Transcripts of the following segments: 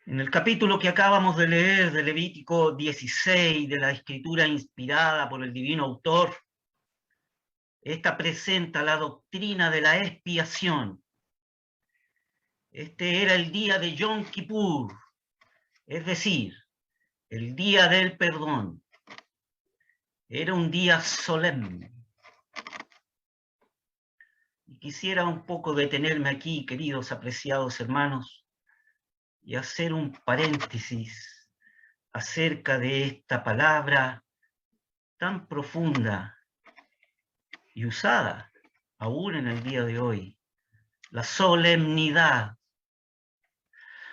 En el capítulo que acabamos de leer de Levítico 16, de la escritura inspirada por el divino autor, esta presenta la doctrina de la expiación. Este era el día de Yom Kippur, es decir, el día del perdón. Era un día solemne. Y quisiera un poco detenerme aquí, queridos apreciados hermanos, y hacer un paréntesis acerca de esta palabra tan profunda y usada aún en el día de hoy, la solemnidad.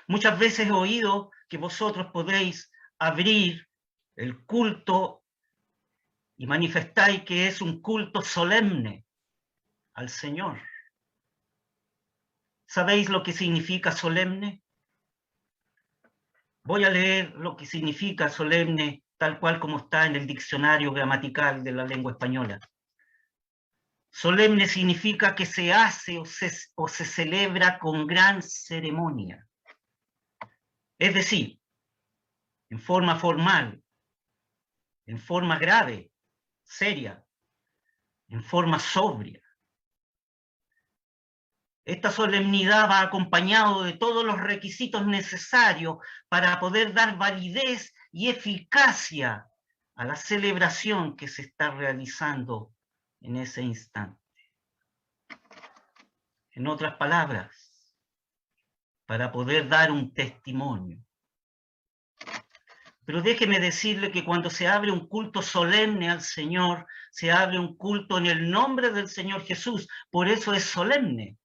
Muchas veces he oído que vosotros podéis abrir el culto y manifestáis que es un culto solemne al Señor. ¿Sabéis lo que significa solemne? Voy a leer lo que significa solemne tal cual como está en el diccionario gramatical de la lengua española. Solemne significa que se hace o se celebra con gran ceremonia. Es decir, en forma formal, en forma grave, seria, en forma sobria. Esta solemnidad va acompañado de todos los requisitos necesarios para poder dar validez y eficacia a la celebración que se está realizando en ese instante. En otras palabras, para poder dar un testimonio. Pero déjeme decirle que cuando se abre un culto solemne al Señor, se abre un culto en el nombre del Señor Jesús, por eso es solemne.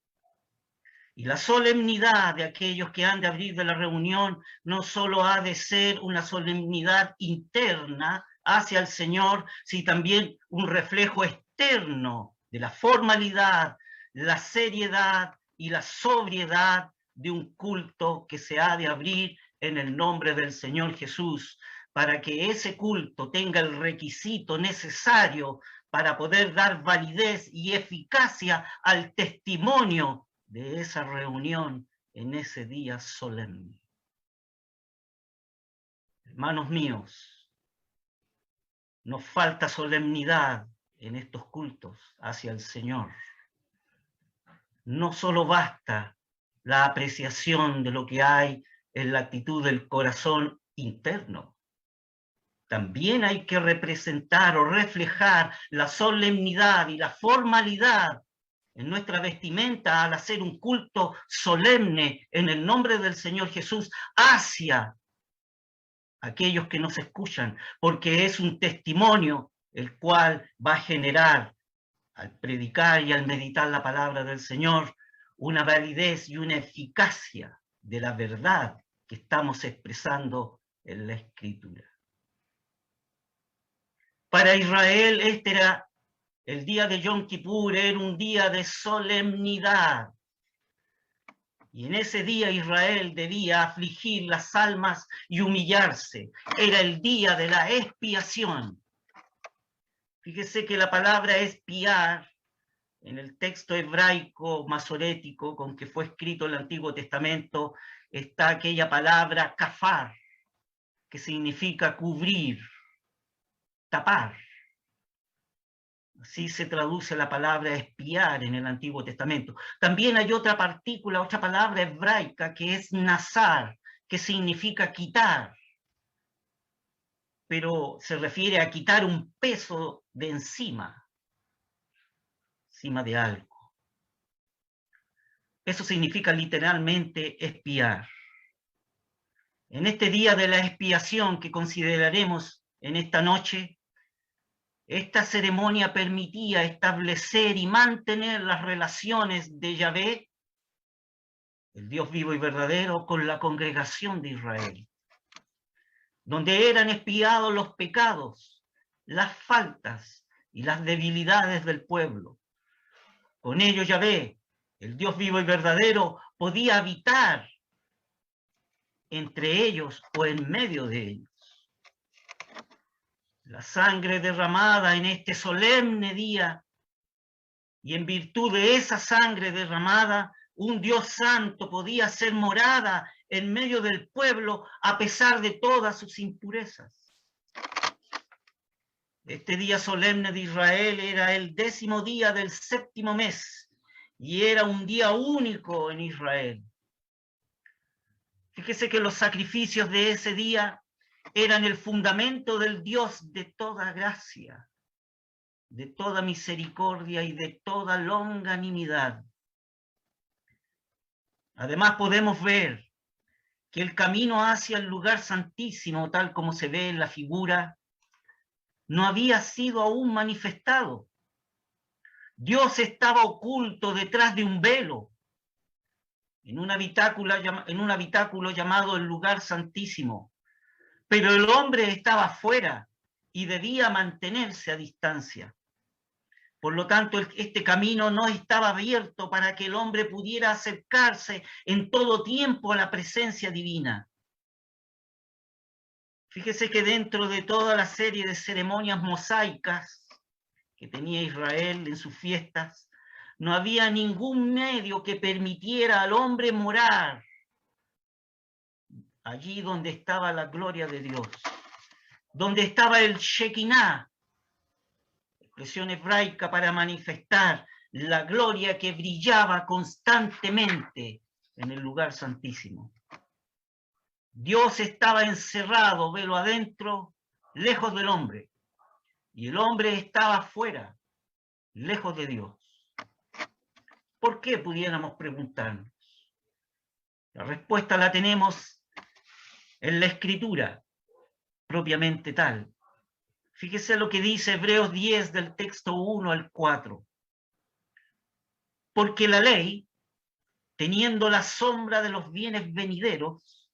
Y la solemnidad de aquellos que han de abrir de la reunión no solo ha de ser una solemnidad interna hacia el Señor, sino también un reflejo externo de la formalidad, la seriedad y la sobriedad de un culto que se ha de abrir en el nombre del Señor Jesús, para que ese culto tenga el requisito necesario para poder dar validez y eficacia al testimonio de esa reunión en ese día solemne. Hermanos míos, nos falta solemnidad en estos cultos hacia el Señor. No solo basta la apreciación de lo que hay en la actitud del corazón interno. También hay que representar o reflejar la solemnidad y la formalidad en nuestra vestimenta al hacer un culto solemne en el nombre del Señor Jesús hacia aquellos que nos escuchan, porque es un testimonio el cual va a generar, al predicar y al meditar la palabra del Señor, una validez y una eficacia de la verdad que estamos expresando en la Escritura. Para Israel este era el día de Yom Kippur, era un día de solemnidad. Y en ese día Israel debía afligir las almas y humillarse. Era el día de la expiación. Fíjese que la palabra expiar, en el texto hebraico masorético con que fue escrito el Antiguo Testamento, está aquella palabra kafar, que significa cubrir, tapar. Así se traduce la palabra espiar en el Antiguo Testamento. También hay otra partícula, otra palabra hebraica que es nazar, que significa quitar, pero se refiere a quitar un peso de encima de algo. Eso significa literalmente espiar. En este día de la expiación que consideraremos en esta noche, esta ceremonia permitía establecer y mantener las relaciones de Yahvé, el Dios vivo y verdadero, con la congregación de Israel, donde eran expiados los pecados, las faltas y las debilidades del pueblo. Con ello Yahvé, el Dios vivo y verdadero, podía habitar entre ellos o en medio de ellos. La sangre derramada en este solemne día, y en virtud de esa sangre derramada, un Dios santo podía ser morada en medio del pueblo a pesar de todas sus impurezas. Este día solemne de Israel era el 10º día del 7º mes y era un día único en Israel. Fíjese que los sacrificios de ese día eran el fundamento del Dios de toda gracia, de toda misericordia y de toda longanimidad. Además podemos ver que el camino hacia el lugar santísimo, tal como se ve en la figura, no había sido aún manifestado. Dios estaba oculto detrás de un velo, en un habitáculo llamado el lugar santísimo, pero el hombre estaba fuera y debía mantenerse a distancia. Por lo tanto, este camino no estaba abierto para que el hombre pudiera acercarse en todo tiempo a la presencia divina. Fíjese que dentro de toda la serie de ceremonias mosaicas que tenía Israel en sus fiestas, no había ningún medio que permitiera al hombre morar allí donde estaba la gloria de Dios, donde estaba el Shekinah, expresión hebraica para manifestar la gloria que brillaba constantemente en el lugar santísimo. Dios estaba encerrado, velo adentro, lejos del hombre, y el hombre estaba fuera, lejos de Dios. ¿Por qué? Pudiéramos preguntarnos. La respuesta la tenemos en la Escritura, propiamente tal. Fíjese lo que dice Hebreos 10 del texto 1 al 4. Porque la ley, teniendo la sombra de los bienes venideros,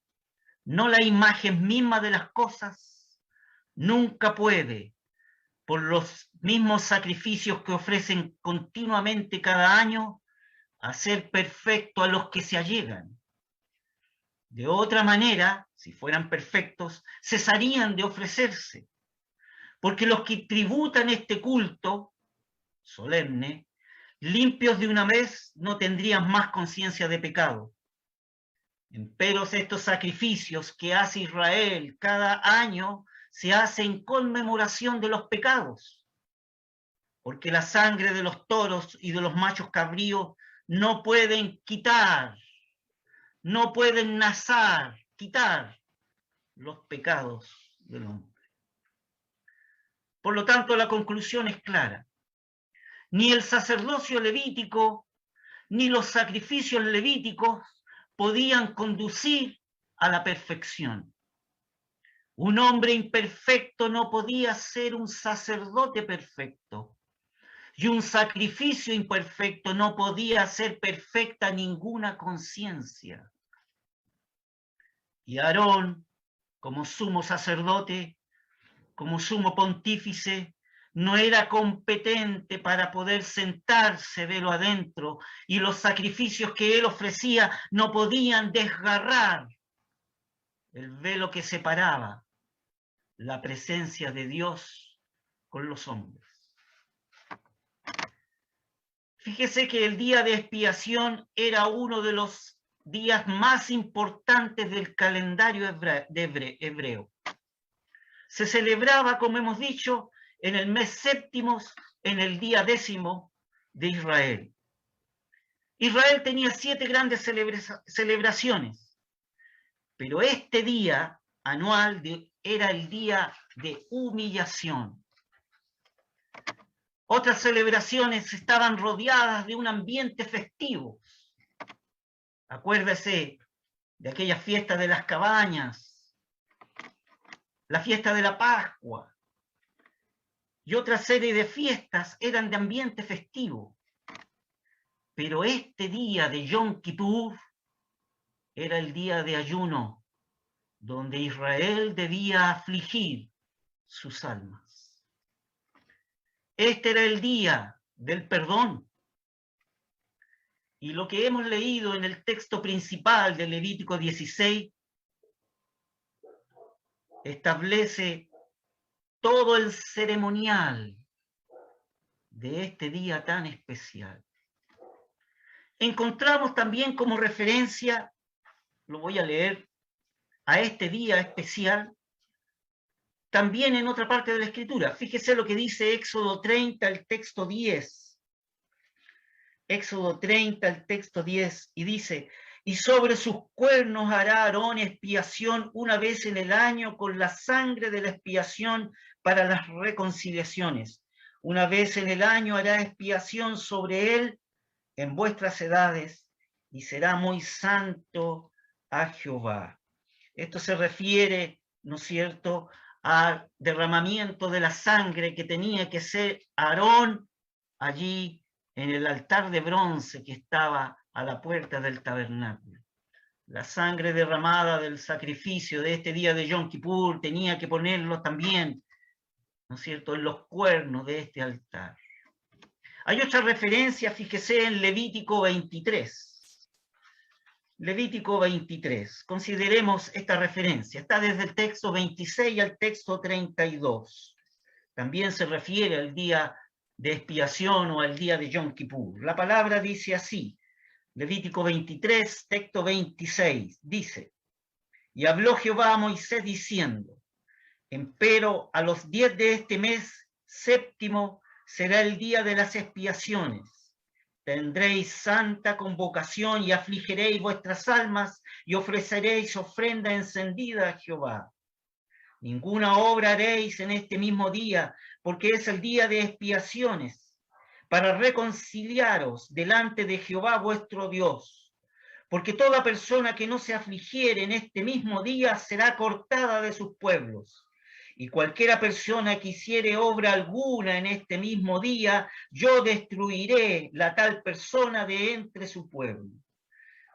no la imagen misma de las cosas, nunca puede, por los mismos sacrificios que ofrecen continuamente cada año, hacer perfecto a los que se allegan. De otra manera, si fueran perfectos, cesarían de ofrecerse, porque los que tributan este culto solemne, limpios de una vez, no tendrían más conciencia de pecado. Empero estos sacrificios que hace Israel cada año se hacen en conmemoración de los pecados, porque la sangre de los toros y de los machos cabríos no pueden quitar, no pueden quitar los pecados del hombre. Por lo tanto, la conclusión es clara. Ni el sacerdocio levítico, ni los sacrificios levíticos podían conducir a la perfección. Un hombre imperfecto no podía ser un sacerdote perfecto. Y un sacrificio imperfecto no podía hacer perfecta ninguna conciencia. Y Aarón, como sumo sacerdote, como sumo pontífice, no era competente para poder sentarse velo adentro, y los sacrificios que él ofrecía no podían desgarrar el velo que separaba la presencia de Dios con los hombres. Fíjese que el día de expiación era uno de los días más importantes del calendario hebreo. Se celebraba, como hemos dicho, en el mes séptimo, en el día 10º de Israel. Israel tenía 7 grandes celebraciones, pero este día anual era el día de humillación. Otras celebraciones estaban rodeadas de un ambiente festivo. Acuérdese de aquella fiesta de las cabañas, la fiesta de la Pascua, y otra serie de fiestas eran de ambiente festivo. Pero este día de Yom Kippur era el día de ayuno, donde Israel debía afligir sus almas. Este era el día del perdón. Y lo que hemos leído en el texto principal de Levítico 16 establece todo el ceremonial de este día tan especial. Encontramos también como referencia lo voy a leer, a este día especial, también en otra parte de la Escritura. Fíjese lo que dice Éxodo 30, el texto 10. Éxodo 30, el texto 10, y dice: y sobre sus cuernos hará Aarón expiación una vez en el año con la sangre de la expiación para las reconciliaciones. Una vez en el año hará expiación sobre él en vuestras edades, y será muy santo a Jehová. Esto se refiere, ¿no es cierto?, al derramamiento de la sangre que tenía que ser Aarón allí en el altar de bronce que estaba a la puerta del tabernáculo. La sangre derramada del sacrificio de este día de Yom Kippur tenía que ponerlo también, ¿no es cierto?, en los cuernos de este altar. Hay otra referencia, fíjese, en Levítico 23. Levítico 23. Consideremos esta referencia. Está desde el texto 26 al texto 32. También se refiere al día de expiación o al día de Yom Kippur. La palabra dice así, Levítico 23, texto 26, dice: y habló Jehová a Moisés diciendo: empero a los 10 de este mes séptimo será el día de las expiaciones. Tendréis santa convocación y afligiréis vuestras almas y ofreceréis ofrenda encendida a Jehová. Ninguna obra haréis en este mismo día, porque es el día de expiaciones, para reconciliaros delante de Jehová vuestro Dios. Porque toda persona que no se afligiere en este mismo día será cortada de sus pueblos. Y cualquiera persona que hiciere obra alguna en este mismo día, yo destruiré la tal persona de entre su pueblo.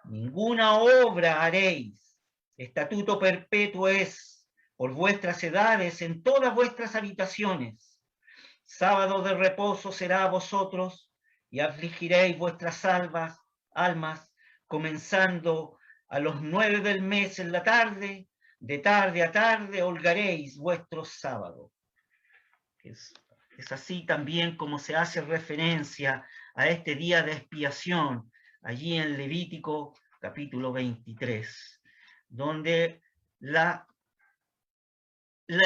Ninguna obra haréis. Estatuto perpetuo es por vuestras edades en todas vuestras habitaciones. Sábado de reposo será a vosotros, y afligiréis vuestras almas, comenzando a los 9 del mes en la tarde, de tarde a tarde holgaréis vuestros sábados. Es así también como se hace referencia a este día de expiación, allí en Levítico capítulo 23, donde la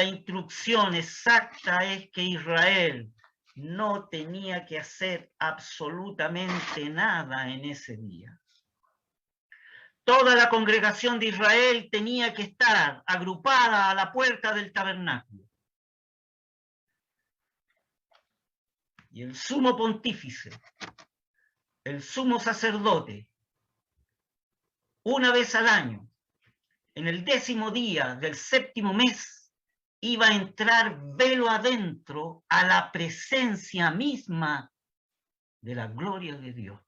instrucción exacta es que Israel no tenía que hacer absolutamente nada en ese día. Toda la congregación de Israel tenía que estar agrupada a la puerta del tabernáculo. Y el sumo pontífice, el sumo sacerdote, una vez al año, en el 10º día del 7º mes, iba a entrar velo adentro a la presencia misma de la gloria de Dios.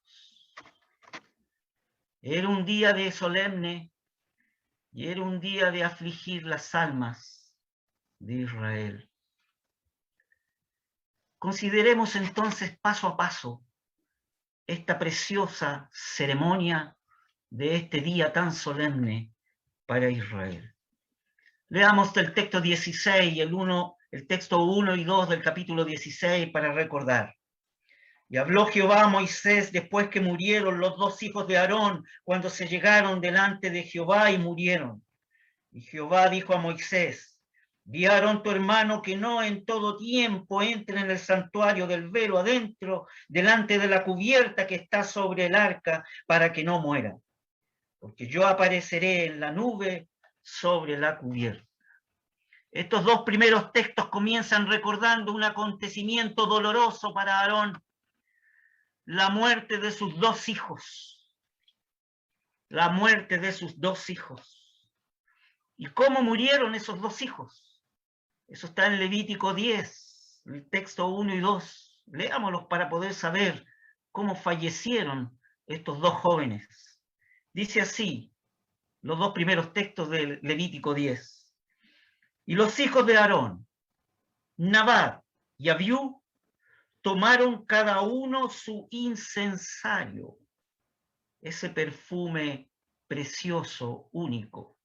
Era un día de solemne y era un día de afligir las almas de Israel. Consideremos entonces paso a paso esta preciosa ceremonia de este día tan solemne para Israel. Leamos el texto 16 y el texto 1 y 2 del capítulo 16 para recordar. Y habló Jehová a Moisés después que murieron los 2 hijos de Aarón, cuando se llegaron delante de Jehová y murieron. Y Jehová dijo a Moisés: di a Aarón tu hermano que no en todo tiempo entre en el santuario del velo adentro, delante de la cubierta que está sobre el arca, para que no muera. Porque yo apareceré en la nube sobre la cubierta. Estos 2 primeros textos comienzan recordando un acontecimiento doloroso para Aarón: la muerte de sus 2 hijos. La muerte de sus 2 hijos. ¿Y cómo murieron esos 2 hijos? Eso está en Levítico 10, el texto 1 y 2. Leámoslos para poder saber cómo fallecieron estos 2 jóvenes. Dice así, los 2 primeros textos de Levítico 10. Y los hijos de Aarón, Nadab y Abiú, tomaron cada uno su incensario, ese perfume precioso, único,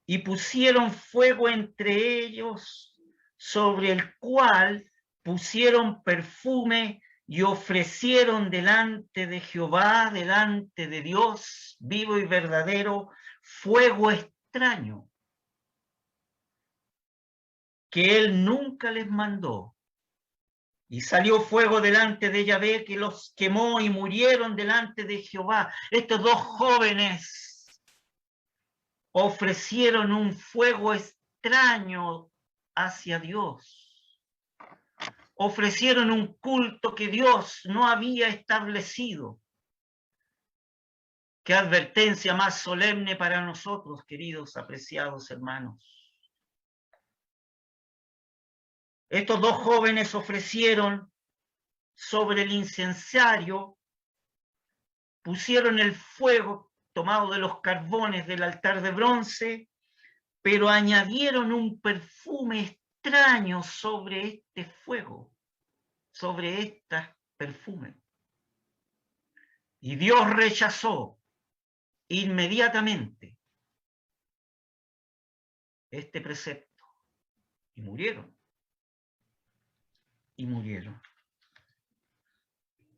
y pusieron fuego entre ellos, sobre el cual pusieron perfume y ofrecieron delante de Jehová, delante de Dios vivo y verdadero, fuego extraño, que él nunca les mandó. Y salió fuego delante de Yahvé, que los quemó y murieron delante de Jehová. Estos dos jóvenes ofrecieron un fuego extraño hacia Dios. Ofrecieron un culto que Dios no había establecido. Qué advertencia más solemne para nosotros, queridos, apreciados hermanos. Estos dos jóvenes ofrecieron sobre el incensario, pusieron el fuego tomado de los carbones del altar de bronce, pero añadieron un perfume extraño sobre este fuego, sobre este perfume. Y Dios rechazó inmediatamente este precepto y murieron. Y murieron.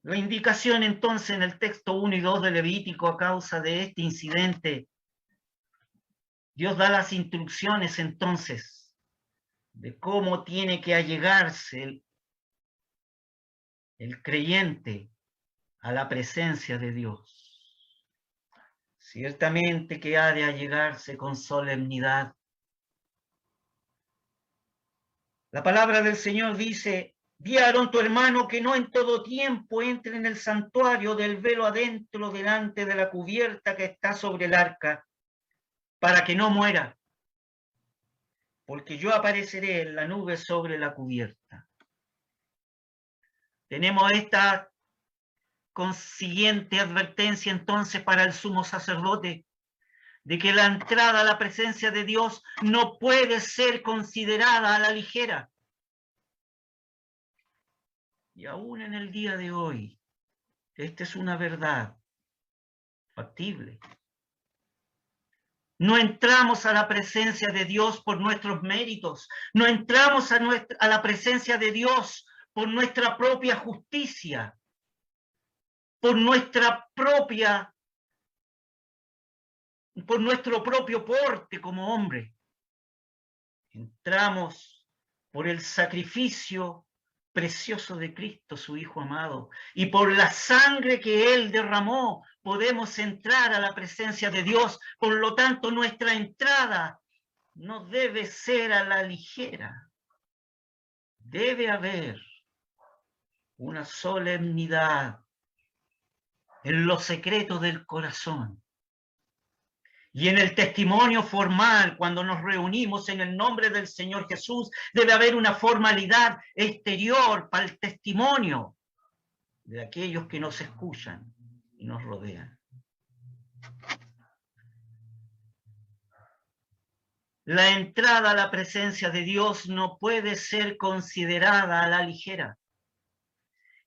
La indicación entonces en el texto 1 y 2 de Levítico a causa de este incidente, Dios da las instrucciones entonces de cómo tiene que allegarse el creyente a la presencia de Dios. Ciertamente que ha de allegarse con solemnidad. La palabra del Señor dice: di a Aarón tu hermano que no en todo tiempo entre en el santuario del velo adentro delante de la cubierta que está sobre el arca, para que no muera, porque yo apareceré en la nube sobre la cubierta. Tenemos esta consiguiente advertencia entonces para el sumo sacerdote, de que la entrada a la presencia de Dios no puede ser considerada a la ligera. Y aún en el día de hoy, esta es una verdad factible. No entramos a la presencia de Dios por nuestros méritos, no entramos a la presencia de Dios por nuestra propia justicia, por nuestro propio porte como hombre. Entramos por el sacrificio precioso de Cristo, su Hijo amado, y por la sangre que Él derramó, podemos entrar a la presencia de Dios. Por lo tanto, nuestra entrada no debe ser a la ligera. Debe haber una solemnidad en los secretos del corazón. Y en el testimonio formal, cuando nos reunimos en el nombre del Señor Jesús, debe haber una formalidad exterior para el testimonio de aquellos que nos escuchan y nos rodean. La entrada a la presencia de Dios no puede ser considerada a la ligera.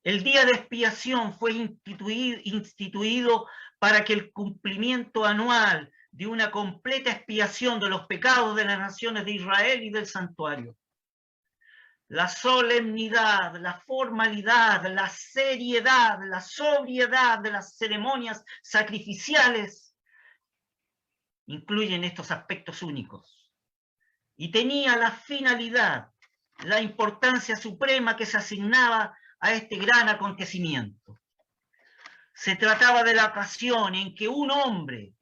El día de expiación fue instituido para que el cumplimiento anual de una completa expiación de los pecados de las naciones de Israel y del santuario. La solemnidad, la formalidad, la seriedad, la sobriedad de las ceremonias sacrificiales incluyen estos aspectos únicos. Y tenía la finalidad, la importancia suprema que se asignaba a este gran acontecimiento. Se trataba de la ocasión en que un hombre,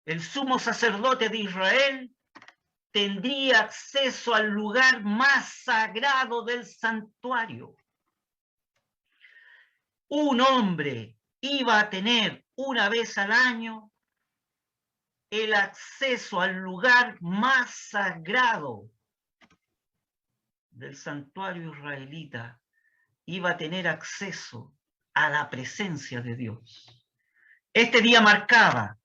el sumo sacerdote de Israel, tendría acceso al lugar más sagrado del santuario. Un hombre iba a tener una vez al año el acceso al lugar más sagrado del santuario israelita. Iba a tener acceso a la presencia de Dios. Este día marcaba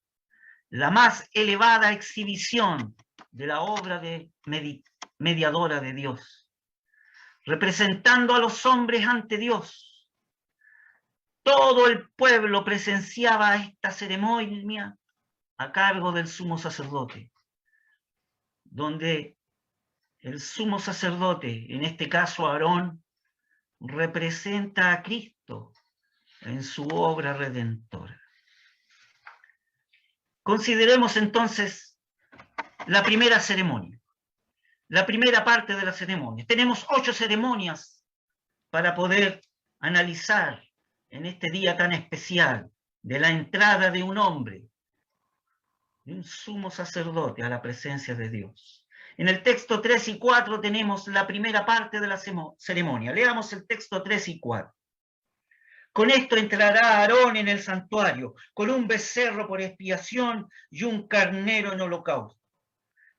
la más elevada exhibición de la obra de mediadora de Dios, representando a los hombres ante Dios. Todo el pueblo presenciaba esta ceremonia a cargo del sumo sacerdote, donde el sumo sacerdote, en este caso Aarón, representa a Cristo en su obra redentora. Consideremos entonces la primera ceremonia, la primera parte de la ceremonia. Tenemos 8 ceremonias para poder analizar en este día tan especial de la entrada de un hombre, de un sumo sacerdote a la presencia de Dios. En el texto 3 y 4 tenemos la primera parte de la ceremonia. Leamos el texto 3 y 4. Con esto entrará Aarón en el santuario, con un becerro por expiación y un carnero en holocausto.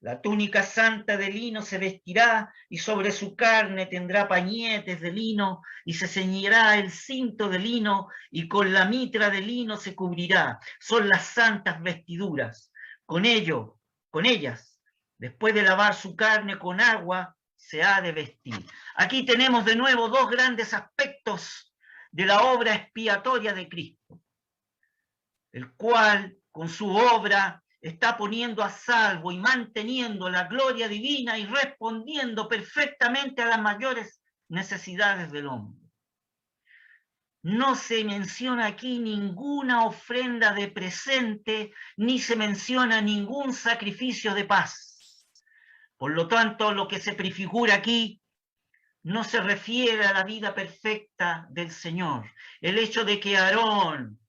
La túnica santa de lino se vestirá y sobre su carne tendrá pañetes de lino y se ceñirá el cinto de lino y con la mitra de lino se cubrirá. Son las santas vestiduras. Con ellas, después de lavar su carne con agua, se ha de vestir. Aquí tenemos de nuevo 2 grandes aspectos de la obra expiatoria de Cristo, el cual con su obra está poniendo a salvo y manteniendo la gloria divina y respondiendo perfectamente a las mayores necesidades del hombre. No se menciona aquí ninguna ofrenda de presente, ni se menciona ningún sacrificio de paz. Por lo tanto, lo que se prefigura aquí no se refiere a la vida perfecta del Señor. El hecho de que Aarón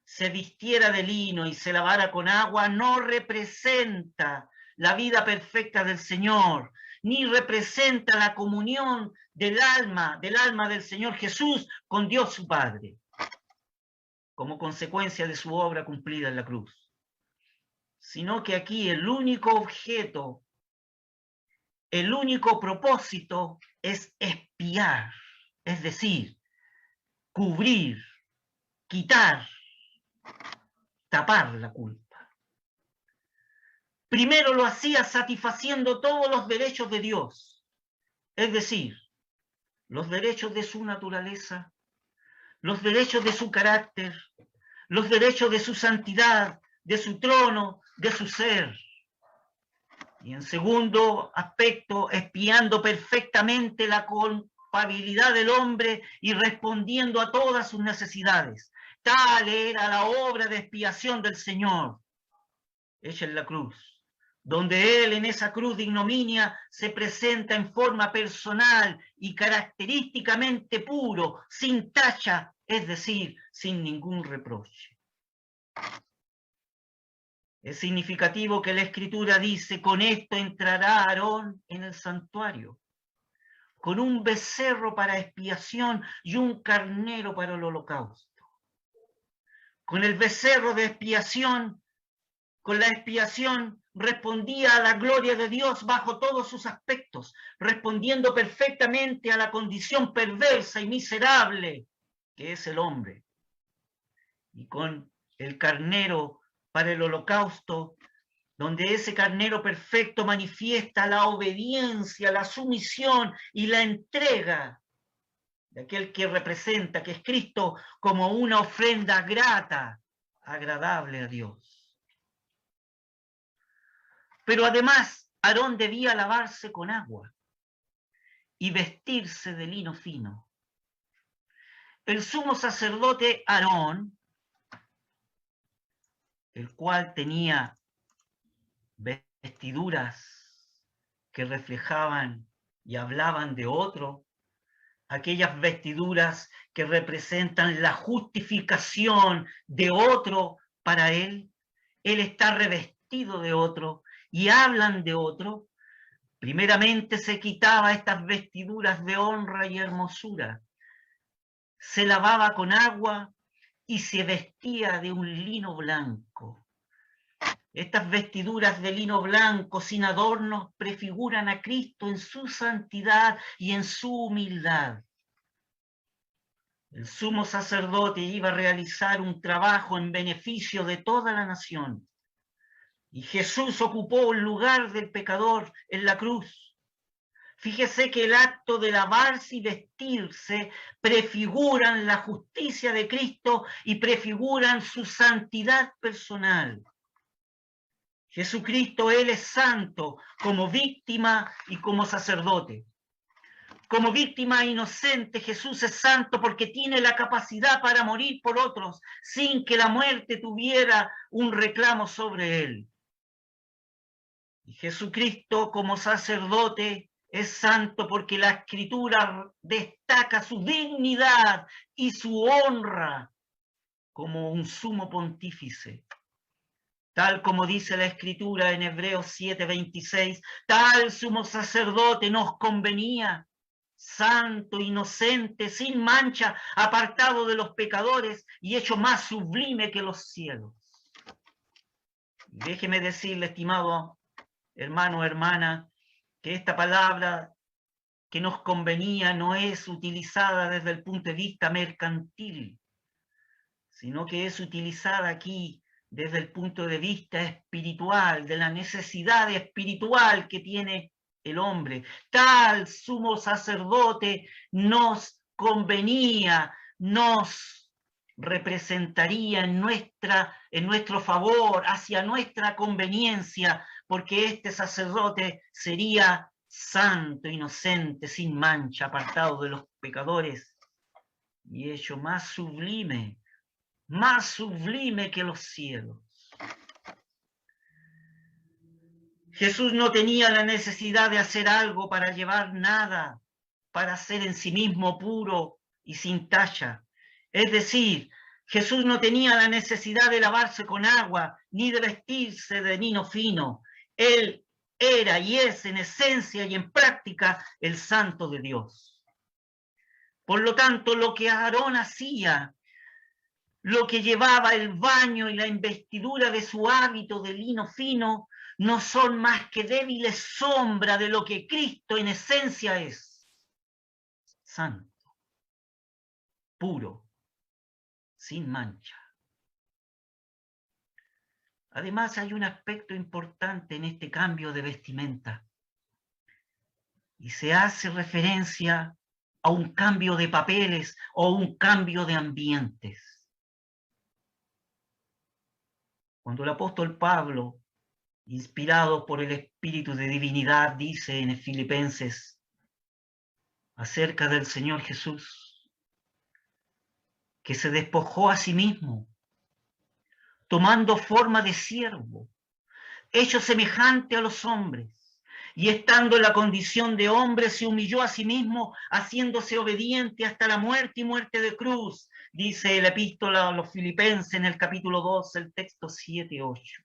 se vistiera de lino y se lavara con agua no representa la vida perfecta del Señor, ni representa la comunión del alma del Señor Jesús con Dios su Padre, como consecuencia de su obra cumplida en la cruz. Sino que aquí el único objeto, el único propósito es expiar, es decir, cubrir, quitar, tapar la culpa. Primero lo hacía satisfaciendo todos los derechos de Dios, es decir, los derechos de su naturaleza, los derechos de su carácter, los derechos de su santidad, de su trono, de su ser. Y en segundo aspecto, expiando perfectamente la culpabilidad del hombre y respondiendo a todas sus necesidades. Tal era la obra de expiación del Señor, hecha en la cruz, donde Él en esa cruz de ignominia se presenta en forma personal y característicamente puro, sin tacha, es decir, sin ningún reproche. Es significativo que la Escritura dice, con esto entrará Aarón en el santuario, con un becerro para expiación y un carnero para el holocausto. Con el becerro de expiación, con la expiación respondía a la gloria de Dios bajo todos sus aspectos, respondiendo perfectamente a la condición perversa y miserable que es el hombre. Y con el carnero para el holocausto, donde ese carnero perfecto manifiesta la obediencia, la sumisión y la entrega de aquel que representa, que es Cristo, como una ofrenda grata, agradable a Dios. Pero además, Aarón debía lavarse con agua y vestirse de lino fino. El sumo sacerdote Aarón, el cual tenía vestiduras que reflejaban y hablaban de otro, aquellas vestiduras que representan la justificación de otro para él está revestido de otro y hablan de otro. Primeramente se quitaba estas vestiduras de honra y hermosura, se lavaba con agua y se vestía de un lino blanco. Estas vestiduras de lino blanco sin adornos prefiguran a Cristo en su santidad y en su humildad. El sumo sacerdote iba a realizar un trabajo en beneficio de toda la nación. Y Jesús ocupó el lugar del pecador en la cruz. Fíjese que el acto de lavarse y vestirse prefiguran la justicia de Cristo y prefiguran su santidad personal. Jesucristo, Él es santo como víctima y como sacerdote. Como víctima inocente, Jesús es santo porque tiene la capacidad para morir por otros sin que la muerte tuviera un reclamo sobre él. Y Jesucristo, como sacerdote, es santo porque la Escritura destaca su dignidad y su honra como un sumo pontífice. Tal como dice la Escritura en Hebreos 7:26, tal sumo sacerdote nos convenía, santo, inocente, sin mancha, apartado de los pecadores y hecho más sublime que los cielos. Déjeme decirle, estimado hermano o hermana, que esta palabra que nos convenía no es utilizada desde el punto de vista mercantil, sino que es utilizada aquí desde el punto de vista espiritual, de la necesidad espiritual que tiene el hombre. Tal sumo sacerdote nos convenía, nos representaría en nuestro favor, hacia nuestra conveniencia, porque este sacerdote sería santo, inocente, sin mancha, apartado de los pecadores y hecho más sublime que los cielos. Jesús no tenía la necesidad de hacer algo para llevar nada, para ser en sí mismo puro y sin tacha. Es decir, Jesús no tenía la necesidad de lavarse con agua, ni de vestirse de lino fino. Él era y es en esencia y en práctica el santo de Dios. Por lo tanto, lo que Aarón hacía, lo que llevaba el baño y la investidura de su hábito de lino fino, no son más que débiles sombras de lo que Cristo en esencia es: santo, puro, sin mancha. Además, hay un aspecto importante en este cambio de vestimenta, y se hace referencia a un cambio de papeles o un cambio de ambientes. Cuando el apóstol Pablo, inspirado por el Espíritu de divinidad, dice en Filipenses acerca del Señor Jesús, que se despojó a sí mismo, tomando forma de siervo, hecho semejante a los hombres, y estando en la condición de hombre, se humilló a sí mismo, haciéndose obediente hasta la muerte y muerte de cruz, dice la epístola a los Filipenses en el capítulo 2, el texto 7-8.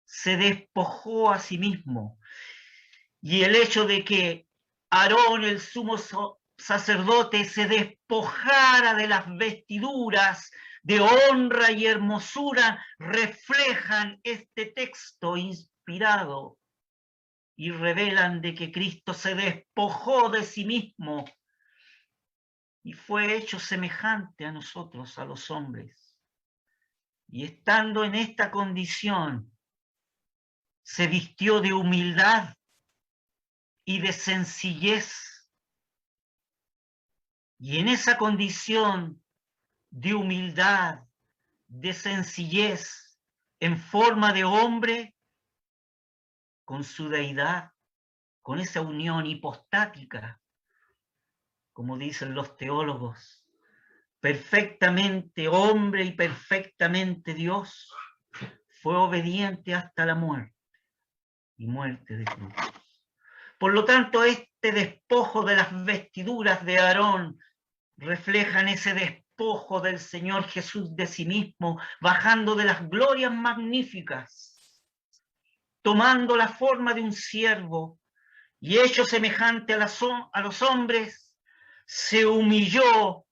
Se despojó a sí mismo. Y el hecho de que Aarón, el sumo sacerdote, se despojara de las vestiduras de honra y hermosura, reflejan este texto inspirado y revelan de que Cristo se despojó de sí mismo y fue hecho semejante a nosotros, a los hombres. Y estando en esta condición, se vistió de humildad y de sencillez. Y en esa condición de humildad, de sencillez, en forma de hombre, con su deidad, con esa unión hipostática, como dicen los teólogos, perfectamente hombre y perfectamente Dios, fue obediente hasta la muerte y muerte de cruz. Por lo tanto, este despojo de las vestiduras de Aarón reflejan ese despojo del Señor Jesús de sí mismo, bajando de las glorias magníficas, tomando la forma de un siervo y hecho semejante a los hombres, se humilló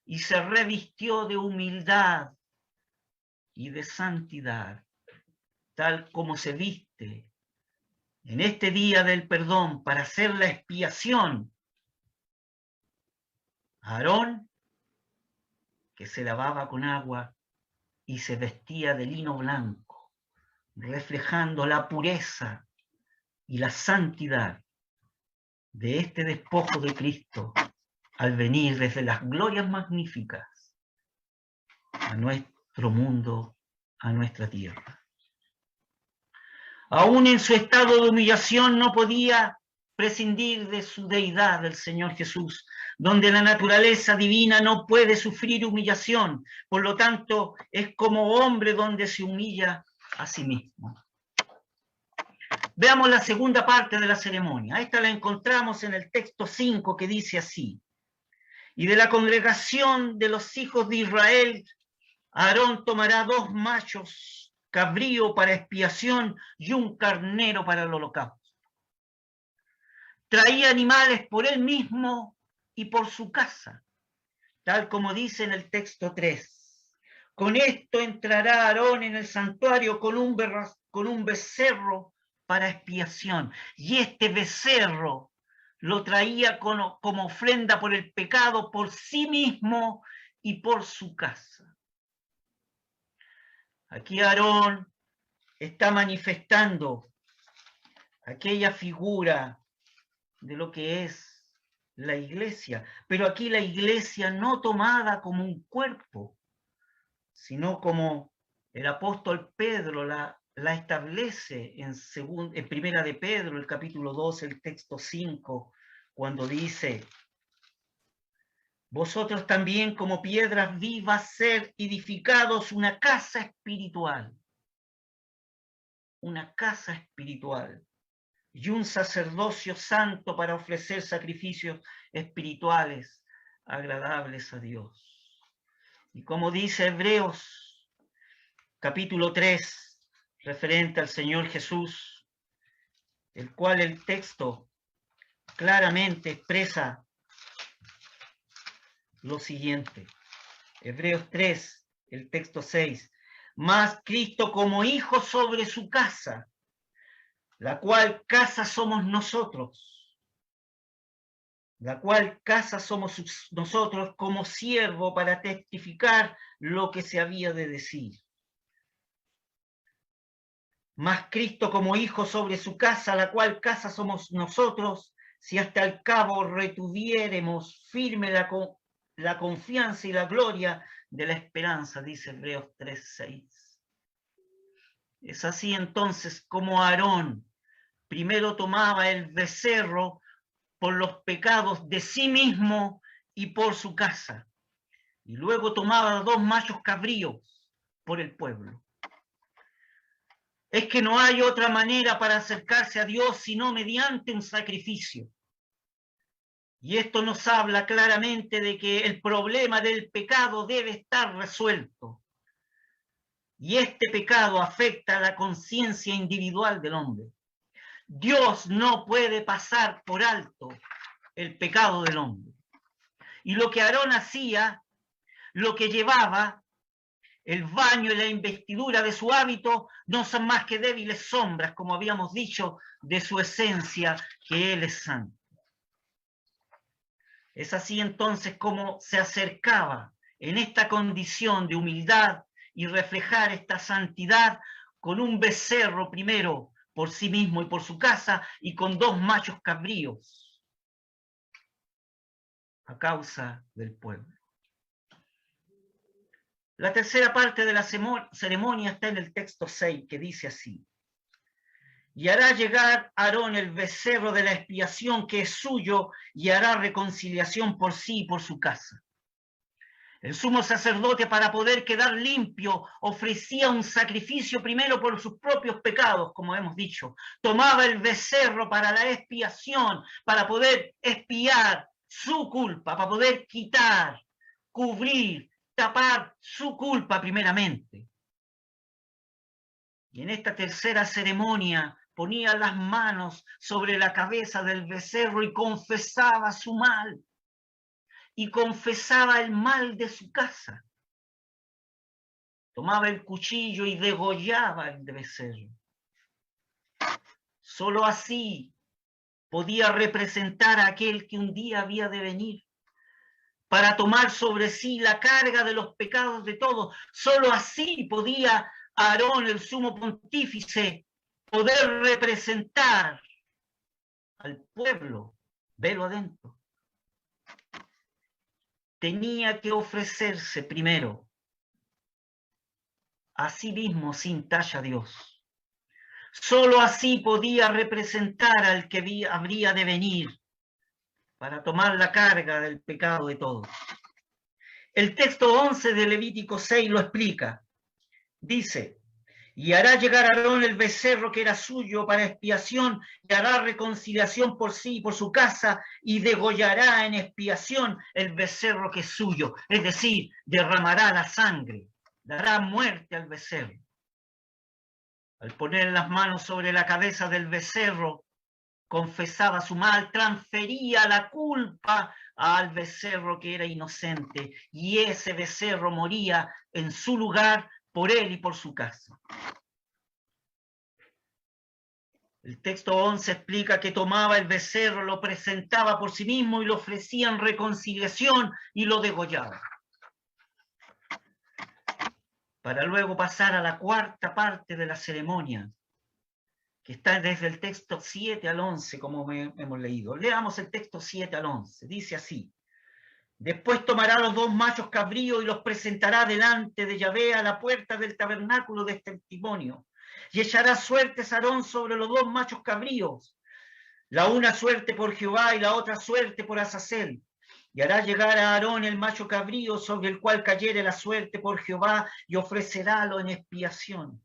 y se revistió de humildad y de santidad, tal como se viste en este día del perdón para hacer la expiación Aarón, que se lavaba con agua y se vestía de lino blanco, reflejando la pureza y la santidad de este despojo de Cristo al venir desde las glorias magníficas a nuestro mundo, a nuestra tierra. Aún en su estado de humillación no podía prescindir de su deidad, del Señor Jesús, donde la naturaleza divina no puede sufrir humillación, por lo tanto es como hombre donde se humilla a sí mismo. Veamos la segunda parte de la ceremonia. Esta la encontramos en el texto 5, que dice así: y de la congregación de los hijos de Israel, Aarón tomará 2 machos cabrío para expiación y un carnero para el holocausto. Traía animales por él mismo y por su casa, tal como dice en el texto 3. Con esto entrará Aarón en el santuario con un becerro para expiación, y este becerro lo traía como ofrenda por el pecado por sí mismo y por su casa. Aquí Aarón está manifestando aquella figura de lo que es la iglesia, pero aquí la iglesia no tomada como un cuerpo, sino como el apóstol Pedro la establece en Primera de Pedro, el capítulo 2, el texto 5, cuando dice: vosotros también como piedras vivas ser edificados una casa espiritual y un sacerdocio santo para ofrecer sacrificios espirituales agradables a Dios. Y como dice Hebreos capítulo 3, referente al Señor Jesús, el cual el texto claramente expresa lo siguiente. Hebreos 3, el texto 6: mas Cristo como hijo sobre su casa, la cual casa somos nosotros, como siervo para testificar lo que se había de decir. Mas Cristo como hijo sobre su casa, la cual casa somos nosotros, si hasta el cabo retuviéremos firme la confianza y la gloria de la esperanza, dice Hebreos 3:6. Es así entonces como Aarón primero tomaba el becerro por los pecados de sí mismo y por su casa, y luego tomaba 2 machos cabríos por el pueblo. Es que no hay otra manera para acercarse a Dios sino mediante un sacrificio. Y esto nos habla claramente de que el problema del pecado debe estar resuelto. Y este pecado afecta a la conciencia individual del hombre. Dios no puede pasar por alto el pecado del hombre. Y lo que Aarón hacía, lo que llevaba, el baño y la investidura de su hábito, no son más que débiles sombras, como habíamos dicho, de su esencia, que Él es santo. Es así entonces como se acercaba en esta condición de humildad y reflejar esta santidad con un becerro primero por sí mismo y por su casa, y con 2 machos cabríos a causa del pueblo. La tercera parte de la ceremonia está en el texto 6, que dice así: y hará llegar Aarón el becerro de la expiación que es suyo, y hará reconciliación por sí y por su casa. El sumo sacerdote, para poder quedar limpio, ofrecía un sacrificio primero por sus propios pecados, como hemos dicho. Tomaba el becerro para la expiación, para poder expiar su culpa, para poder quitar, cubrir, tapar su culpa primeramente. Y en esta tercera ceremonia ponía las manos sobre la cabeza del becerro y confesaba su mal. Y confesaba el mal de su casa. Tomaba el cuchillo y degollaba el becerro. Solo así podía representar a aquel que un día había de venir para tomar sobre sí la carga de los pecados de todos. Solo así podía Aarón, el sumo pontífice, poder representar al pueblo, velo adentro. Tenía que ofrecerse primero a sí mismo sin talla a Dios, Solo así podía representar al que habría de venir para tomar la carga del pecado de todos. El texto 11 de Levítico 6 lo explica. Dice: y hará llegar a Aarón el becerro que era suyo para expiación, y hará reconciliación por sí y por su casa, y degollará en expiación el becerro que es suyo, es decir, derramará la sangre, dará muerte al becerro. Al poner las manos sobre la cabeza del becerro, confesaba su mal, transfería la culpa al becerro que era inocente, y ese becerro moría en su lugar por él y por su casa. El texto 11 explica que tomaba el becerro, lo presentaba por sí mismo y lo ofrecía en reconciliación y lo degollaba. Para luego pasar a la cuarta parte de la ceremonia, que está desde el texto 7 al 11, como hemos leído. Leamos el texto 7 al 11. Dice así: después tomará los 2 machos cabríos y los presentará delante de Yahvé a la puerta del tabernáculo de testimonio. Y echará suertes Aarón sobre los 2 machos cabríos, la una suerte por Jehová y la otra suerte por Azazel. Y hará llegar a Aarón el macho cabrío sobre el cual cayere la suerte por Jehová, y ofrecerálo en expiación.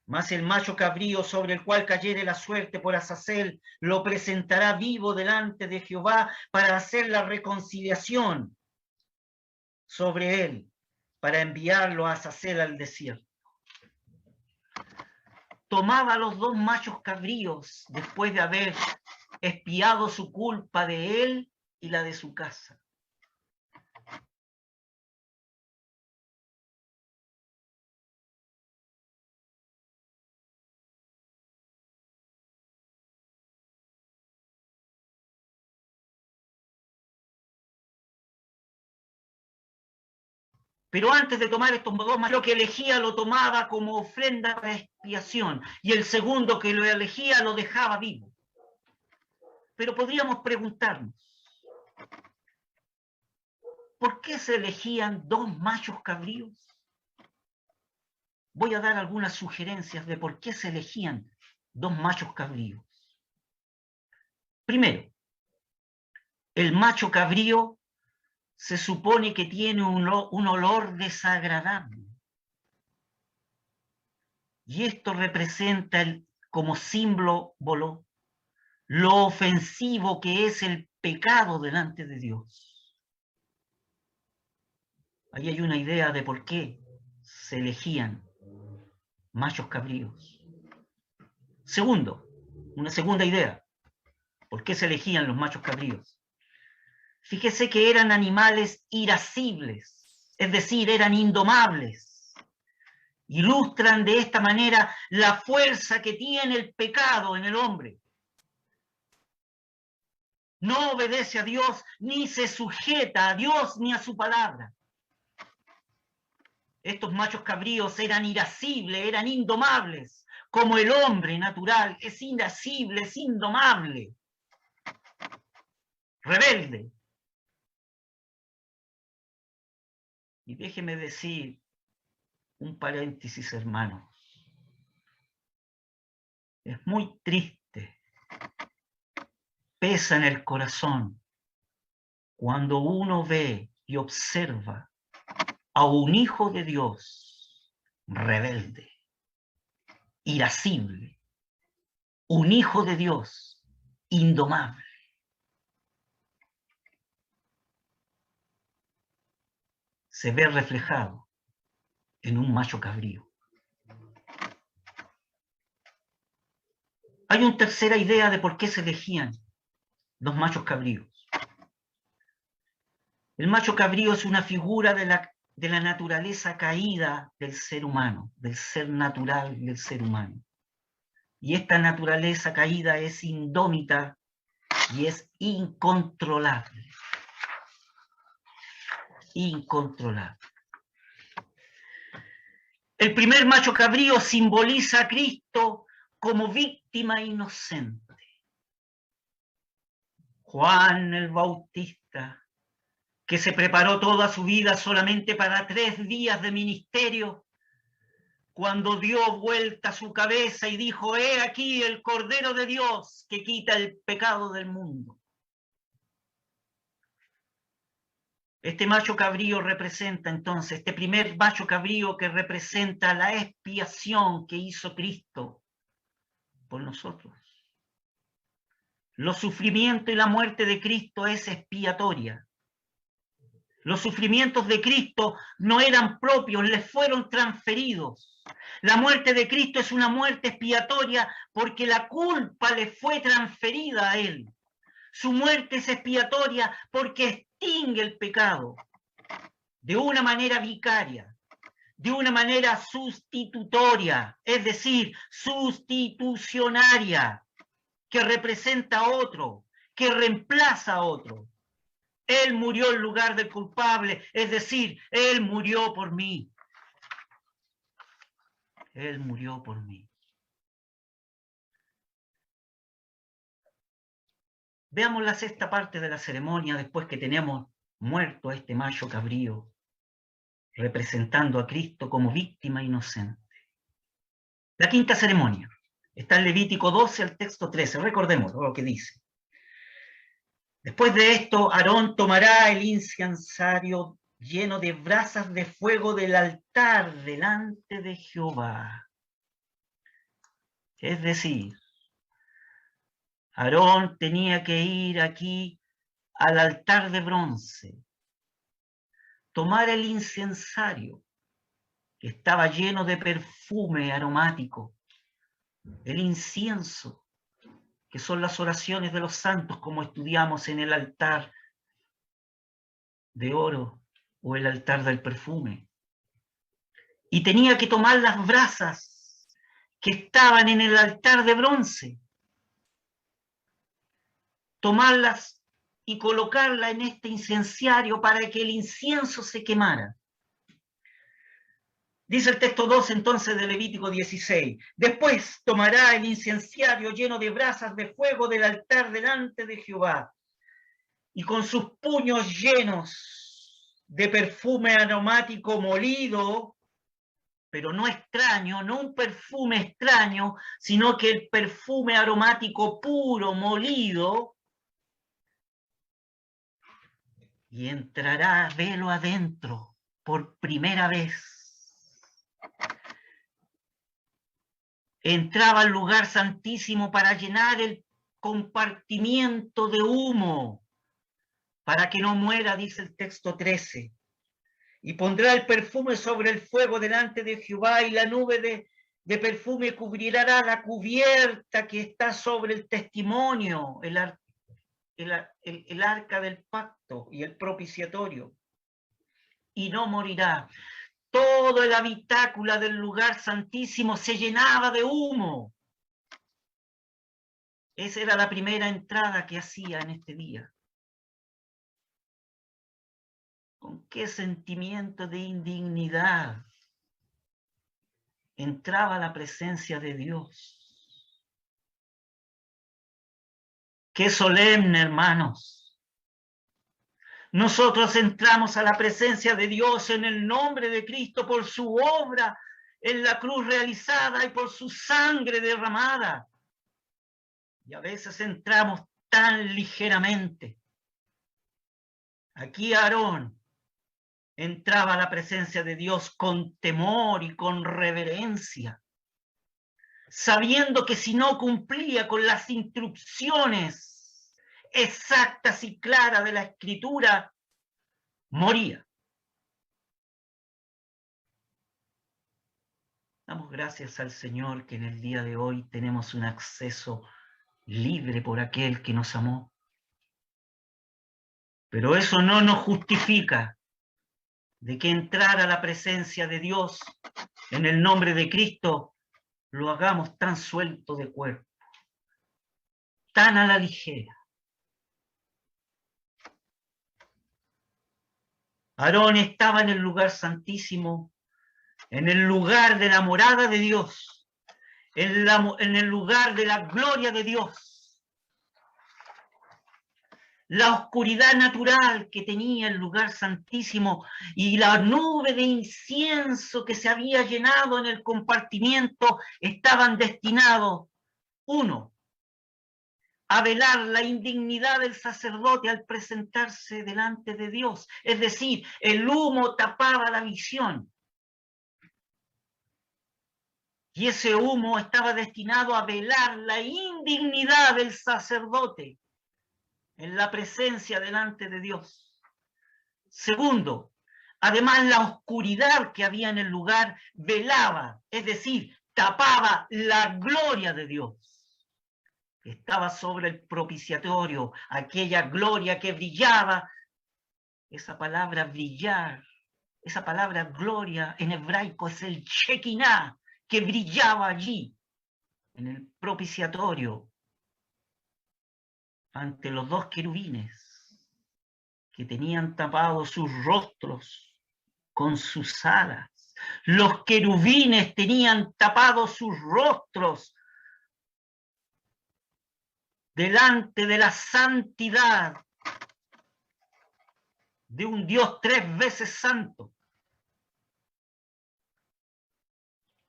Mas el macho cabrío sobre el cual cayere la suerte por Azazel, lo presentará vivo delante de Jehová para hacer la reconciliación sobre él, para enviarlo a Azazel al desierto. Tomaba los 2 machos cabríos después de haber expiado su culpa de él y la de su casa. Pero antes de tomar estos 2 machos, lo que elegía lo tomaba como ofrenda para expiación, y el segundo que lo elegía lo dejaba vivo. Pero podríamos preguntarnos, ¿por qué se elegían 2 machos cabríos? Voy a dar algunas sugerencias de por qué se elegían 2 machos cabríos. Primero, el macho cabrío se supone que tiene un olor desagradable. Y esto representa como símbolo lo ofensivo que es el pecado delante de Dios. Ahí hay una idea de por qué se elegían machos cabríos. Segundo, una segunda idea, ¿por qué se elegían los machos cabríos? Fíjese que eran animales irascibles, es decir, eran indomables. Ilustran de esta manera la fuerza que tiene el pecado en el hombre. No obedece a Dios, ni se sujeta a Dios ni a su palabra. Estos machos cabríos eran irascibles, eran indomables, como el hombre natural es irascible, es indomable, rebelde. Y déjeme decir un paréntesis, hermanos. Es muy triste, pesa en el corazón cuando uno ve y observa a un hijo de Dios rebelde, irascible, un hijo de Dios indomable. Se ve reflejado en un macho cabrío. Hay una tercera idea de por qué se elegían los machos cabríos. El macho cabrío es una figura de la naturaleza caída del ser humano, del ser natural del ser humano. Y esta naturaleza caída es indómita y es incontrolable. Incontrolable. El primer macho cabrío simboliza a Cristo como víctima inocente. Juan el Bautista, que se preparó toda su vida solamente para 3 días de ministerio, cuando dio vuelta su cabeza y dijo: he aquí el Cordero de Dios que quita el pecado del mundo. Este macho cabrío representa entonces, este primer macho cabrío que representa la expiación que hizo Cristo por nosotros. Los sufrimientos y la muerte de Cristo es expiatoria. Los sufrimientos de Cristo no eran propios, les fueron transferidos. La muerte de Cristo es una muerte expiatoria porque la culpa le fue transferida a él. Su muerte es expiatoria porque extingue el pecado de una manera vicaria, de una manera sustitutoria, es decir, sustitucionaria, que representa a otro, que reemplaza a otro. Él murió en lugar del culpable, es decir, Él murió por mí. Él murió por mí. Veamos la sexta parte de la ceremonia después que tenemos muerto a este macho cabrío, representando a Cristo como víctima inocente. La quinta ceremonia está en Levítico 12 al texto 13, recordemos lo que dice. Después de esto, Aarón tomará el incensario lleno de brasas de fuego del altar delante de Jehová. Es decir, Aarón tenía que ir aquí al altar de bronce, tomar el incensario que estaba lleno de perfume aromático, el incienso, que son las oraciones de los santos, como estudiamos en el altar de oro o el altar del perfume. Y tenía que tomar las brasas que estaban en el altar de bronce, tomarlas y colocarla en este incenciario para que el incienso se quemara. Dice el texto 2 entonces de Levítico 16. Después tomará el incenciario lleno de brasas de fuego del altar delante de Jehová, y con sus puños llenos de perfume aromático molido, pero no extraño, no un perfume extraño, sino que el perfume aromático puro, molido, y entrará velo adentro por primera vez. Entraba al lugar santísimo para llenar el compartimiento de humo, para que no muera, dice el texto 13. Y pondrá el perfume sobre el fuego delante de Jehová, y la nube de perfume cubrirá la cubierta que está sobre el testimonio, el arca del pacto y el propiciatorio, y no morirá. Todo el habitáculo del lugar santísimo se llenaba de humo. Esa era la primera entrada que hacía en este día. ¿Con qué sentimiento de indignidad entraba a la presencia de Dios? Qué solemne, hermanos. Nosotros entramos a la presencia de Dios en el nombre de Cristo por su obra en la cruz realizada y por su sangre derramada. Y a veces entramos tan ligeramente. Aquí Aarón entraba a la presencia de Dios con temor y con reverencia, sabiendo que si no cumplía con las instrucciones exactas y claras de la Escritura, moría. Damos gracias al Señor que en el día de hoy tenemos un acceso libre por aquel que nos amó. Pero eso no nos justifica de que entrar a la presencia de Dios en el nombre de Cristo lo hagamos tan suelto de cuerpo, tan a la ligera. Aarón estaba en el lugar santísimo, en el lugar de la morada de Dios, en el lugar de la gloria de Dios. la oscuridad natural que tenía el lugar santísimo y la nube de incienso que se había llenado en el compartimiento estaban destinados, uno, a velar la indignidad del sacerdote al presentarse delante de Dios. Es decir, el humo tapaba la visión. Y ese humo estaba destinado a velar la indignidad del sacerdote en la presencia delante de Dios. Segundo, además la oscuridad que había en el lugar velaba, es decir, tapaba la gloria de Dios. Estaba sobre el propiciatorio, aquella gloria que brillaba. Esa palabra brillar, esa palabra gloria en hebraico es el Shekinah, que brillaba allí, en el propiciatorio, ante los dos querubines, que tenían tapados sus rostros con sus alas. Los querubines tenían tapados sus rostros delante de la santidad de un Dios 3 veces santo.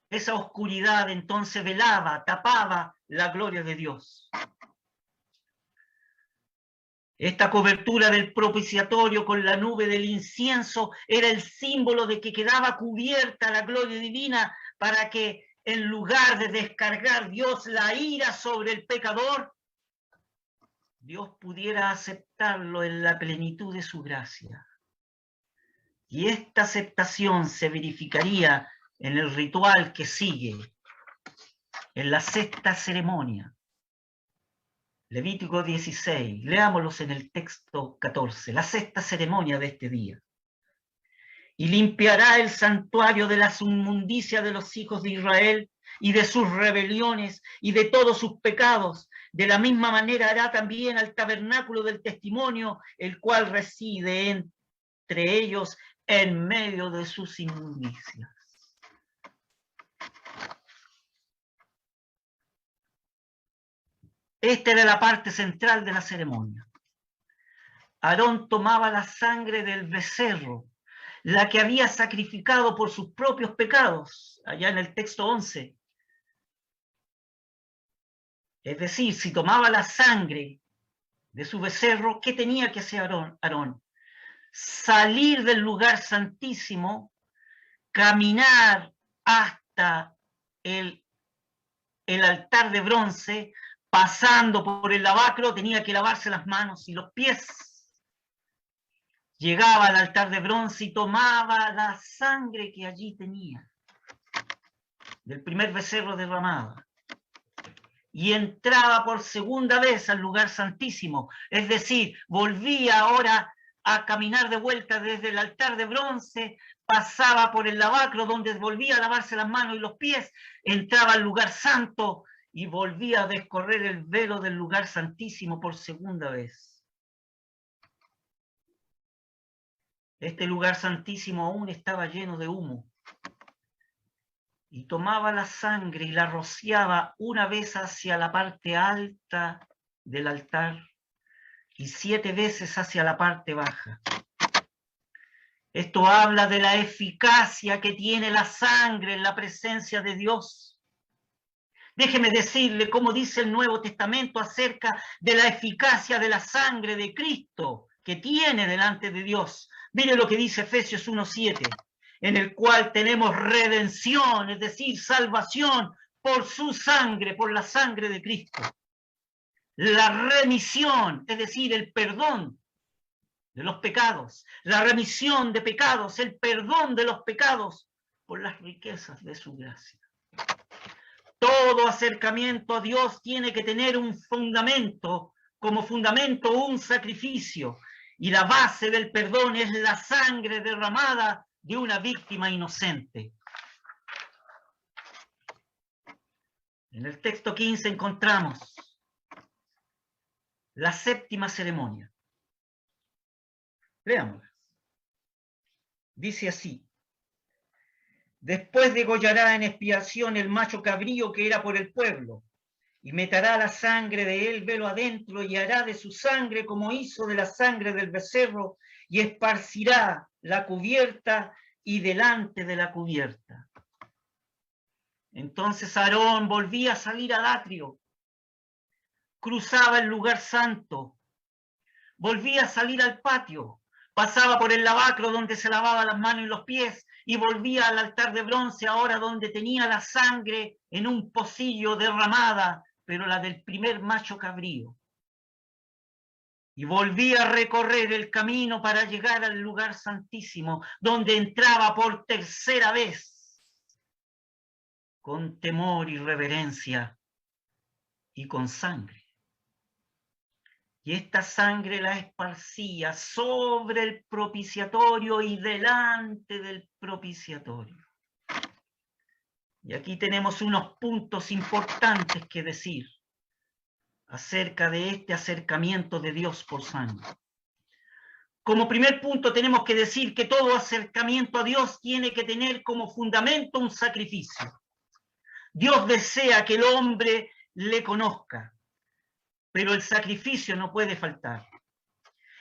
Esa oscuridad entonces velaba, tapaba la gloria de Dios. Esta cobertura del propiciatorio con la nube del incienso era el símbolo de que quedaba cubierta la gloria divina para que en lugar de descargar Dios la ira sobre el pecador, Dios pudiera aceptarlo en la plenitud de su gracia. Y esta aceptación se verificaría en el ritual que sigue, en la sexta ceremonia. Levítico 16, leámoslos en el texto 14, la sexta ceremonia de este día. Y limpiará el santuario de las inmundicias de los hijos de Israel y de sus rebeliones y de todos sus pecados. De la misma manera hará también al tabernáculo del testimonio, el cual reside entre ellos en medio de sus inmundicias. Esta era la parte central de la ceremonia. Aarón tomaba la sangre del becerro, la que había sacrificado por sus propios pecados, allá en el texto 11. Es decir, si tomaba la sangre de su becerro, ¿qué tenía que hacer Aarón? Salir del lugar santísimo, caminar hasta el altar de bronce, pasando por el lavacro, tenía que lavarse las manos y los pies. Llegaba al altar de bronce y tomaba la sangre que allí tenía, del primer becerro derramada, y entraba por segunda vez al lugar santísimo, es decir, volvía ahora a caminar de vuelta desde el altar de bronce, pasaba por el lavacro donde volvía a lavarse las manos y los pies, entraba al lugar santo y volvía a descorrer el velo del lugar santísimo por segunda vez. Este lugar santísimo aún estaba lleno de humo. Y tomaba la sangre y la rociaba una vez hacia la parte alta del altar y 7 veces hacia la parte baja. Esto habla de la eficacia que tiene la sangre en la presencia de Dios. Déjeme decirle cómo dice el Nuevo Testamento acerca de la eficacia de la sangre de Cristo que tiene delante de Dios. Mire lo que dice Efesios 1:7, en el cual tenemos redención, es decir, salvación por su sangre, por la sangre de Cristo. La remisión, es decir, el perdón de los pecados, la remisión de pecados, el perdón de los pecados por las riquezas de su gracia. Todo acercamiento a Dios tiene que tener un fundamento, como fundamento un sacrificio, y la base del perdón es la sangre derramada de una víctima inocente. En el texto 15 encontramos la séptima ceremonia. Leámosla. Dice así: después degollará en expiación el macho cabrío que era por el pueblo, y meterá la sangre de él velo adentro, y hará de su sangre como hizo de la sangre del becerro, y esparcirá la cubierta y delante de la cubierta. Entonces Aarón volvía a salir al atrio, cruzaba el lugar santo, volvía a salir al patio, pasaba por el lavacro donde se lavaba las manos y los pies, y volvía al altar de bronce, ahora donde tenía la sangre en un pocillo derramada, pero la del primer macho cabrío. Y volvía a recorrer el camino para llegar al lugar santísimo, donde entraba por tercera vez, con temor y reverencia, y con sangre. Y esta sangre la esparcía sobre el propiciatorio y delante del propiciatorio. Y aquí tenemos unos puntos importantes que decir acerca de este acercamiento de Dios por sangre. Como primer punto tenemos que decir que todo acercamiento a Dios tiene que tener como fundamento un sacrificio. Dios desea que el hombre le conozca, pero el sacrificio no puede faltar.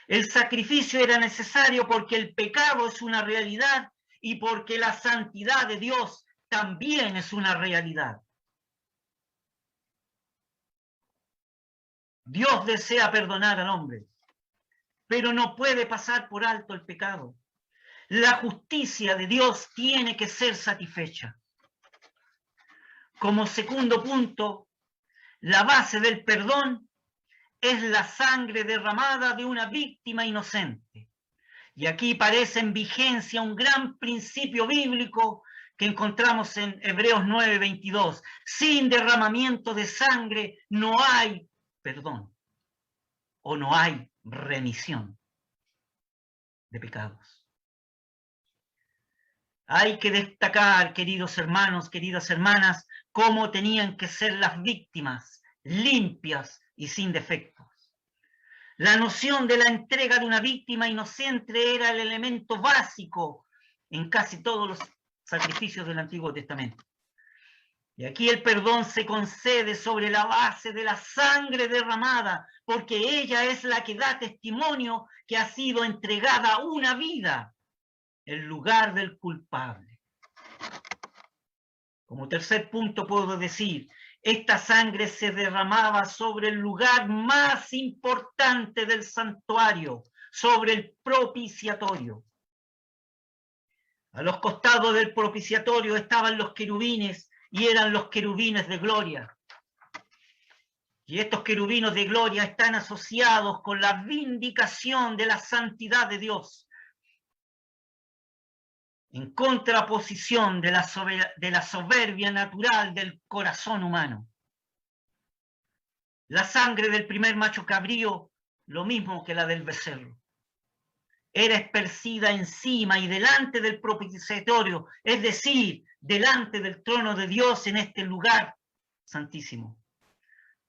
El sacrificio era necesario porque el pecado es una realidad y porque la santidad de Dios también es una realidad. Dios desea perdonar al hombre, pero no puede pasar por alto el pecado. La justicia de Dios tiene que ser satisfecha. Como segundo punto, la base del perdón es la sangre derramada de una víctima inocente. Y aquí parece en vigencia un gran principio bíblico que encontramos en Hebreos 9:22. Sin derramamiento de sangre no hay perdón o no hay remisión de pecados. Hay que destacar, queridos hermanos, queridas hermanas, cómo tenían que ser las víctimas, limpias y sin defectos. La noción de la entrega de una víctima inocente era el elemento básico en casi todos los sacrificios del Antiguo Testamento. Y aquí el perdón se concede sobre la base de la sangre derramada, porque ella es la que da testimonio que ha sido entregada una vida en lugar del culpable. Como tercer punto puedo decir, esta sangre se derramaba sobre el lugar más importante del santuario, sobre el propiciatorio. A los costados del propiciatorio estaban los querubines y eran los querubines de gloria. Y estos querubines de gloria están asociados con la vindicación de la santidad de Dios, en contraposición de la soberbia natural del corazón humano. La sangre del primer macho cabrío, lo mismo que la del becerro, era esparcida encima y delante del propiciatorio, es decir, delante del trono de Dios en este lugar santísimo.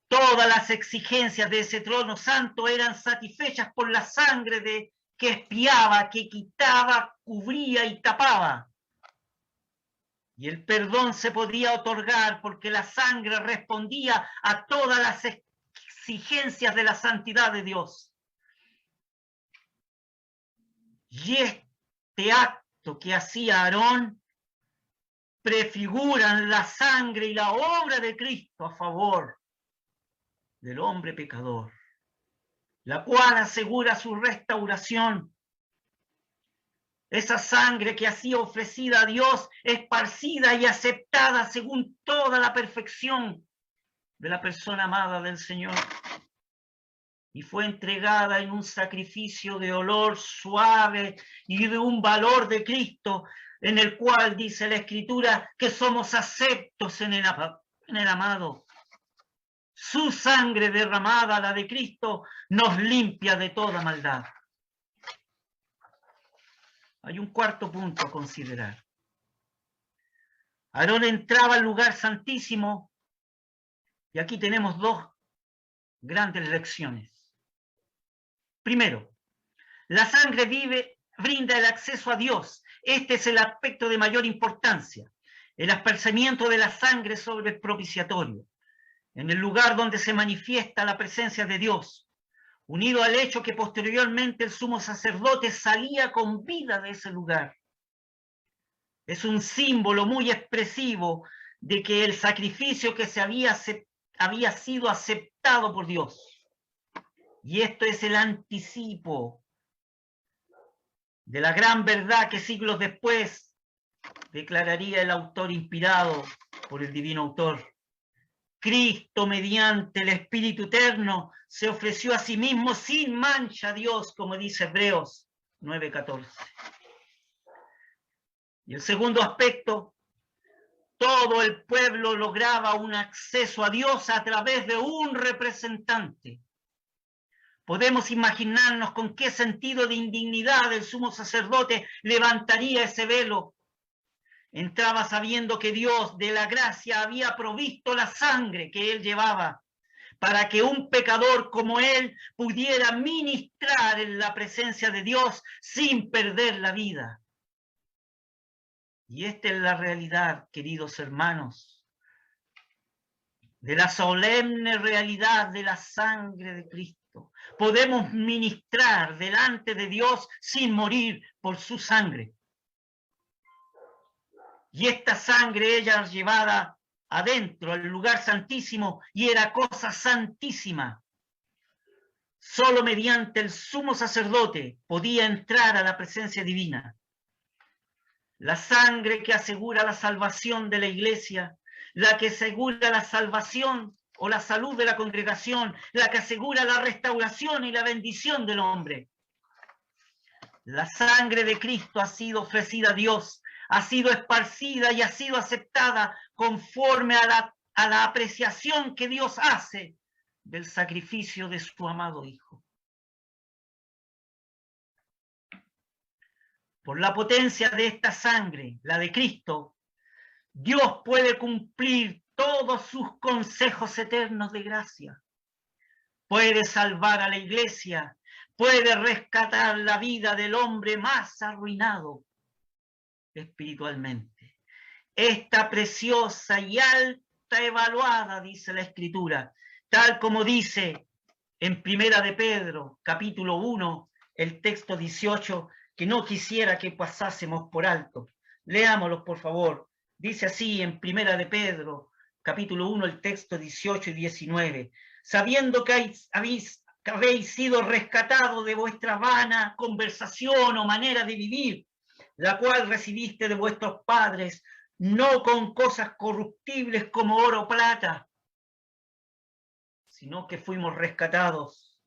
Todas las exigencias de ese trono santo eran satisfechas por la sangre que expiaba, que quitaba, cubría y tapaba. Y el perdón se podía otorgar porque la sangre respondía a todas las exigencias de la santidad de Dios. Y este acto que hacía Aarón prefiguran la sangre y la obra de Cristo a favor del hombre pecador, la cual asegura su restauración. Esa sangre que ha sido ofrecida a Dios, esparcida y aceptada según toda la perfección de la persona amada del Señor. Y fue entregada en un sacrificio de olor suave y de un valor de Cristo, en el cual dice la Escritura que somos aceptos en el amado. Su sangre derramada, la de Cristo, nos limpia de toda maldad. Hay un cuarto punto a considerar. Aarón entraba al lugar santísimo y aquí tenemos dos grandes lecciones. Primero, la sangre brinda el acceso a Dios. Este es el aspecto de mayor importancia. El esparcimiento de la sangre sobre el propiciatorio. en el lugar donde se manifiesta la presencia de Dios, unido al hecho que posteriormente el sumo sacerdote salía con vida de ese lugar. Es un símbolo muy expresivo de que el sacrificio que se había sido aceptado por Dios. Y esto es el anticipo de la gran verdad que siglos después declararía el autor inspirado por el divino autor. Cristo, mediante el Espíritu Eterno, se ofreció a sí mismo sin mancha a Dios, como dice Hebreos 9:14. Y el segundo aspecto, todo el pueblo lograba un acceso a Dios a través de un representante. Podemos imaginarnos con qué sentido de indignidad el sumo sacerdote levantaría ese velo. Entraba sabiendo que Dios de la gracia había provisto la sangre que él llevaba para que un pecador como él pudiera ministrar en la presencia de Dios sin perder la vida. Y esta es la realidad, queridos hermanos, de la solemne realidad de la sangre de Cristo. Podemos ministrar delante de Dios sin morir por su sangre. Y esta sangre ella llevada adentro al lugar santísimo y era cosa santísima. Solo mediante el sumo sacerdote podía entrar a la presencia divina. La sangre que asegura la salvación de la iglesia, la que asegura la salvación o la salud de la congregación, la que asegura la restauración y la bendición del hombre. La sangre de Cristo ha sido ofrecida a Dios, ha sido esparcida y ha sido aceptada conforme a la apreciación que Dios hace del sacrificio de su amado Hijo. Por la potencia de esta sangre, la de Cristo, Dios puede cumplir todos sus consejos eternos de gracia. Puede salvar a la iglesia, puede rescatar la vida del hombre más arruinado espiritualmente. Esta preciosa y alta evaluada, dice la Escritura, tal como dice en Primera de Pedro, capítulo 1, el texto 18, que no quisiera que pasásemos por alto. Leámoslo, por favor. Dice así en Primera de Pedro, capítulo 1, el texto 18 y 19. Sabiendo que habéis sido rescatados de vuestra vana conversación o manera de vivir, la cual recibiste de vuestros padres, no con cosas corruptibles como oro o plata, sino que fuimos rescatados,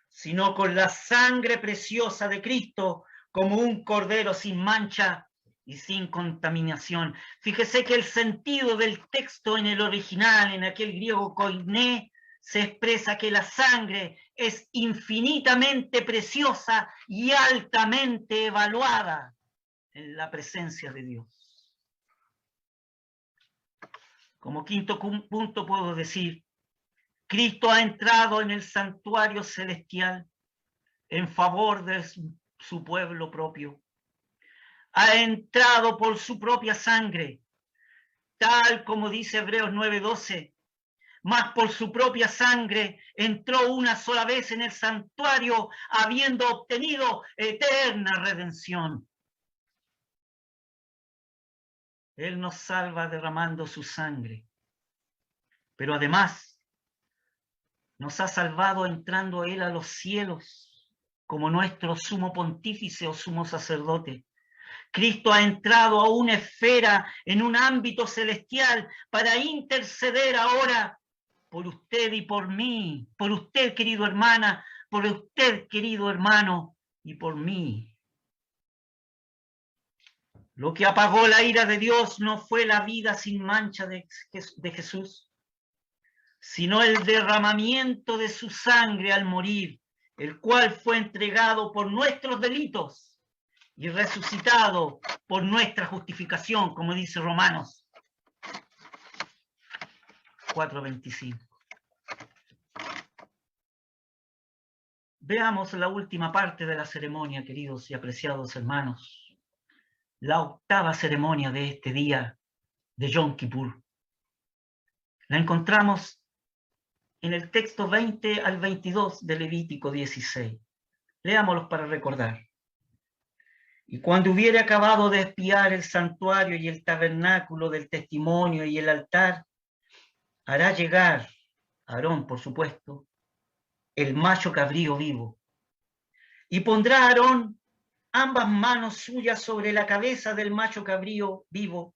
sino con la sangre preciosa de Cristo, como un cordero sin mancha y sin contaminación. Fíjese que el sentido del texto en el original, en aquel griego koiné, se expresa que la sangre es infinitamente preciosa y altamente evaluada en la presencia de Dios. Como quinto punto puedo decir, Cristo ha entrado en el santuario celestial en favor de su pueblo propio. Ha entrado por su propia sangre, tal como dice Hebreos 9:12, mas por su propia sangre entró una sola vez en el santuario, habiendo obtenido eterna redención. Él nos salva derramando su sangre, pero además nos ha salvado entrando Él a los cielos como nuestro sumo pontífice o sumo sacerdote. Cristo ha entrado a una esfera en un ámbito celestial para interceder ahora por usted y por mí, por usted, querido hermana, por usted, querido hermano, y por mí. Lo que apagó la ira de Dios no fue la vida sin mancha de Jesús, sino el derramamiento de su sangre al morir, el cual fue entregado por nuestros delitos y resucitado por nuestra justificación, como dice Romanos 4:25. Veamos la última parte de la ceremonia, queridos y apreciados hermanos. La octava ceremonia de este día de Yom Kippur. La encontramos en el texto 20 al 22 de Levítico 16. Leámoslos para recordar. Y cuando hubiere acabado de expiar el santuario y el tabernáculo del testimonio y el altar, hará llegar, Aarón por supuesto, el macho cabrío vivo. Y pondrá Aarón ambas manos suyas sobre la cabeza del macho cabrío vivo,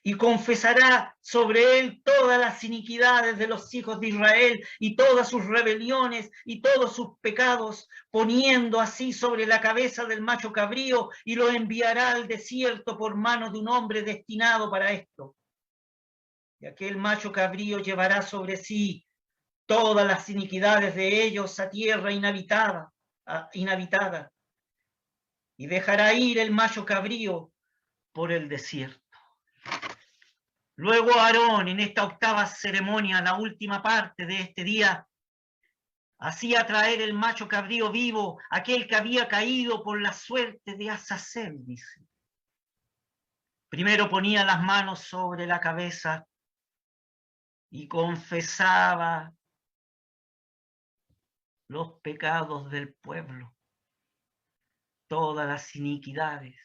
y confesará sobre él todas las iniquidades de los hijos de Israel y todas sus rebeliones y todos sus pecados, poniendo así sobre la cabeza del macho cabrío, y lo enviará al desierto por mano de un hombre destinado para esto. Y aquel macho cabrío llevará sobre sí todas las iniquidades de ellos a tierra inhabitada, y dejará ir el macho cabrío por el desierto. Luego Aarón, en esta octava ceremonia, la última parte de este día, hacía traer el macho cabrío vivo, aquel que había caído por la suerte de Azazel, dice. Primero ponía las manos sobre la cabeza y confesaba los pecados del pueblo, todas las iniquidades,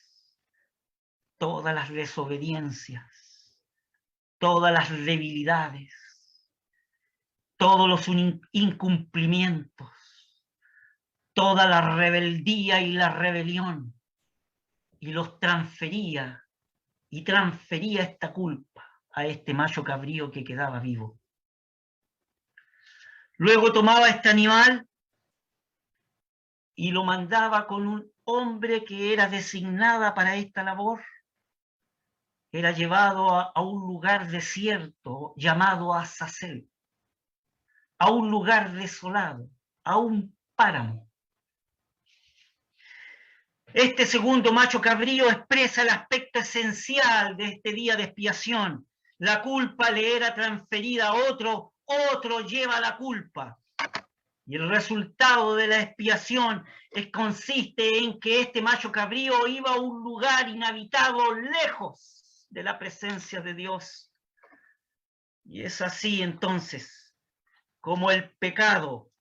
todas las desobediencias, todas las debilidades, todos los incumplimientos, toda la rebeldía y la rebelión, y los transfería esta culpa a este macho cabrío que quedaba vivo. Luego tomaba este animal y lo mandaba con un hombre que era designada para esta labor. Era llevado a un lugar desierto llamado Azazel, a un lugar desolado, a un páramo. Este segundo macho cabrío expresa el aspecto esencial de este día de expiación. La culpa le era transferida a otro, otro lleva la culpa. Y el resultado de la expiación consiste en que este macho cabrío iba a un lugar inhabitado, lejos de la presencia de Dios. Y es así entonces como el pecado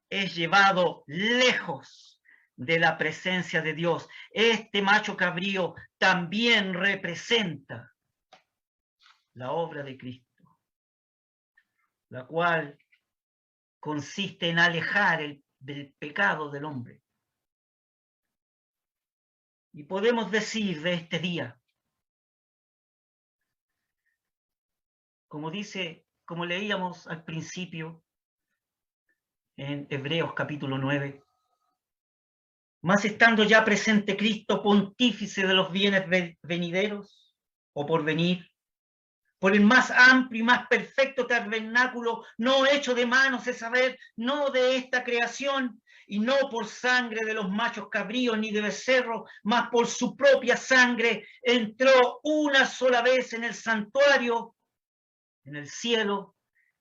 es llevado lejos de la presencia de Dios. Este macho cabrío también representa la obra de Cristo, la cual consiste en alejar del pecado del hombre. Y podemos decir de este día, como leíamos al principio en Hebreos capítulo 9, mas estando ya presente Cristo, pontífice de los bienes venideros o por venir, por el más amplio y más perfecto tabernáculo, no hecho de manos, es saber, no de esta creación, y no por sangre de los machos cabríos ni de becerros, mas por su propia sangre entró una sola vez en el santuario, en el cielo,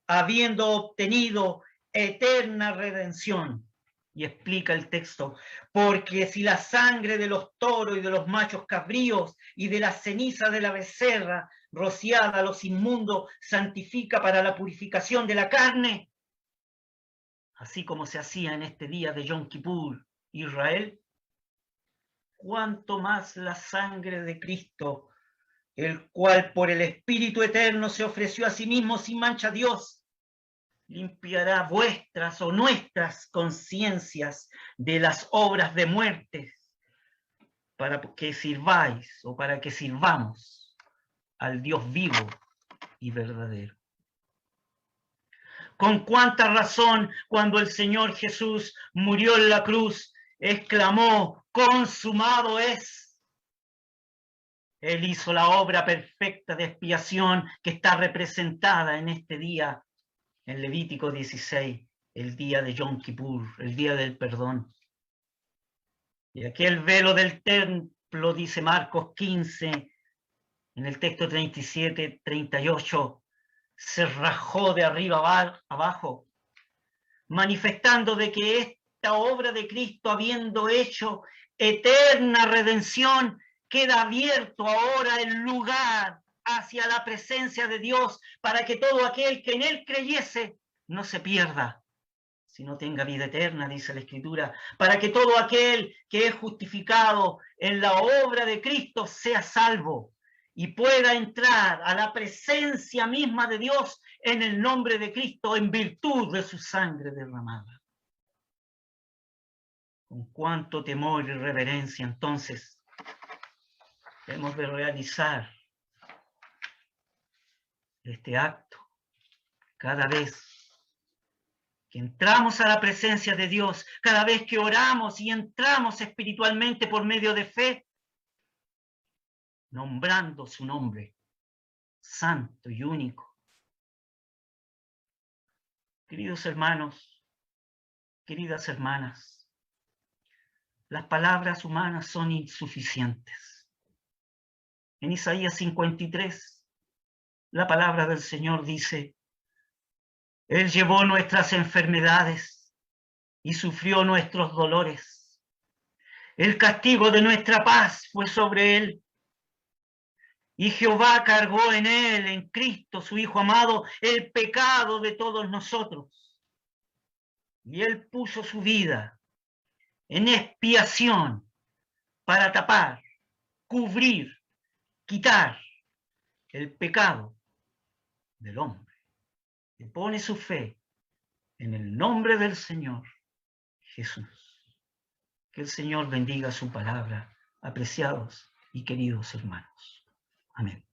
habiendo obtenido eterna redención. Y explica el texto, porque si la sangre de los toros y de los machos cabríos y de la ceniza de la becerra rociada a los inmundos santifica para la purificación de la carne, así como se hacía en este día de Yom Kippur Israel, cuánto más la sangre de Cristo, el cual por el Espíritu Eterno se ofreció a sí mismo sin mancha a Dios, limpiará vuestras o nuestras conciencias de las obras de muerte, para que sirváis o para que sirvamos al Dios vivo y verdadero. Con cuánta razón cuando el Señor Jesús murió en la cruz, exclamó, consumado es. Él hizo la obra perfecta de expiación que está representada en este día, en Levítico 16, el día de Yom Kippur, el día del perdón. Y aquel velo del templo, dice Marcos 15, en el texto 37, 38, se rajó de arriba abajo, manifestando de que esta obra de Cristo, habiendo hecho eterna redención, queda abierto ahora el lugar hacia la presencia de Dios para que todo aquel que en él creyese no se pierda, sino tenga vida eterna, dice la Escritura, para que todo aquel que es justificado en la obra de Cristo sea salvo y pueda entrar a la presencia misma de Dios en el nombre de Cristo, en virtud de su sangre derramada. Con cuánto temor y reverencia, entonces, hemos de realizar este acto cada vez que entramos a la presencia de Dios, cada vez que oramos y entramos espiritualmente por medio de fe, nombrando su nombre, santo y único. Queridos hermanos, queridas hermanas, las palabras humanas son insuficientes. En Isaías 53, la palabra del Señor dice: Él llevó nuestras enfermedades y sufrió nuestros dolores. El castigo de nuestra paz fue sobre él. Y Jehová cargó en él, en Cristo, su Hijo amado, el pecado de todos nosotros. Y él puso su vida en expiación para tapar, cubrir, quitar el pecado del hombre. Que pone su fe en el nombre del Señor Jesús. Que el Señor bendiga su palabra, apreciados y queridos hermanos. Amén.